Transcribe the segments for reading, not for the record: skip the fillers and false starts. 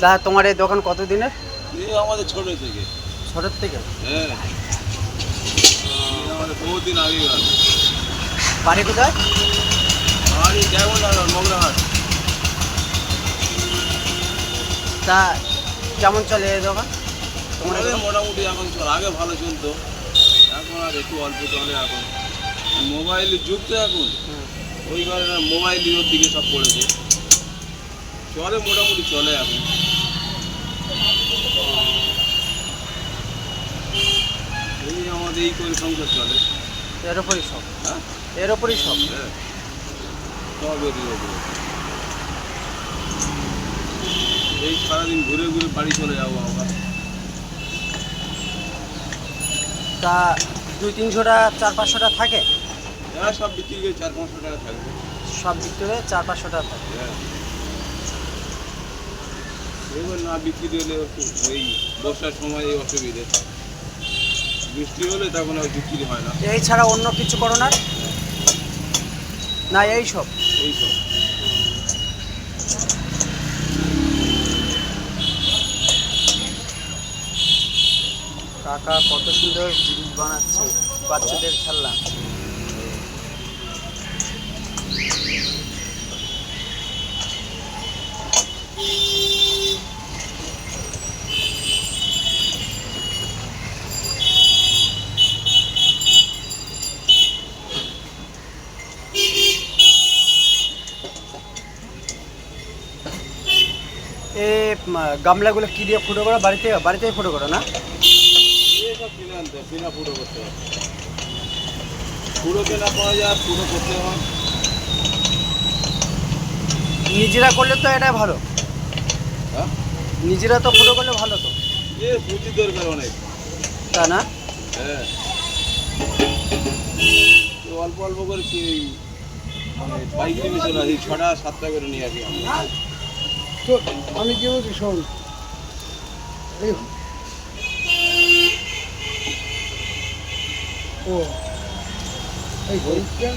তা তোমার এই দোকান কত দিনের? এই আমাদের ছোট থেকে। ছোটোর থেকে? হ্যাঁ, আমাদের বহুদিন আগে গেল। বাড়ি কোথায়? বাড়ি ডায়মন্ড মগরাহাট। তা কেমন চলে এই দোকান তোমার? আমাদের মোটামুটি এখন চল, আগে ভালো চলতো, এখন আর একটু অল্প চলে। এখন মোবাইলের যুগ তো এখন, ওই কারণে মোবাইলের দিকে সব পড়েছে। চলে, মোটামুটি চলে এখন। এই আমাদের এই করে সংসার চলে। এর ওপরই সব? হ্যাঁ, এর ওপরই সব? হ্যাঁ, সব এরই ওপরে। এই সারাদিন ঘুরে ঘুরে বাড়ি চলে যাবো আবার। তা 2-300টা 400-500টা থাকে? হ্যাঁ, সব বিক্রি করে 400-500 টাকা থাকবে। সব বিক্রি করে 400-500 টাকা থাকে? হ্যাঁ, এবার না বিক্রি হলে ওই বর্ষার সময় এই অসুবিধে, বৃষ্টি হলে তখন আর বিক্রি হয় না। এই ছাড়া অন্য কিছু করো না? না এই সব? এই সব। কাকা কত সুন্দর জিনিস বানাচ্ছে, বাচ্চাদের খেলনা। গামলাগুলো কি দিয়ে ফুটো করো? বাড়িতেই ফুটো করো না? এইসব কিনে আনতে হয়, কিনা ফুটো করতে হয়। পুরো কেনা পাওয়া যায়, পুরো করতে হয়। নিজেরা করলে তো এটাই ভালো। হ্যাঁ, নিজেরা তো ফুটো করলে ভালো তো। এ পুঁজি দরকার অনেক। তা না? হ্যাঁ, তো অল্প অল্প করে কি মানে পাইকারি মিশন আছে, 6টা-7টা করে নিয়ে আসি আমরা। তো আমি কি বলছি শোন, ও এই হলুদটা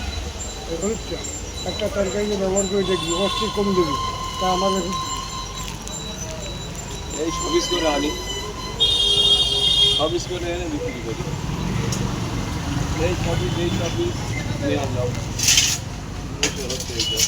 একটা তরকারি ব্যবহার করে দেখবি, অস্থির কম দেবি। তা আমাদের এই 26 করে আনি, 26 করে এনে বিক্রি করি। এই 26 নিয়ে আনলাম, হচ্ছে এইটা।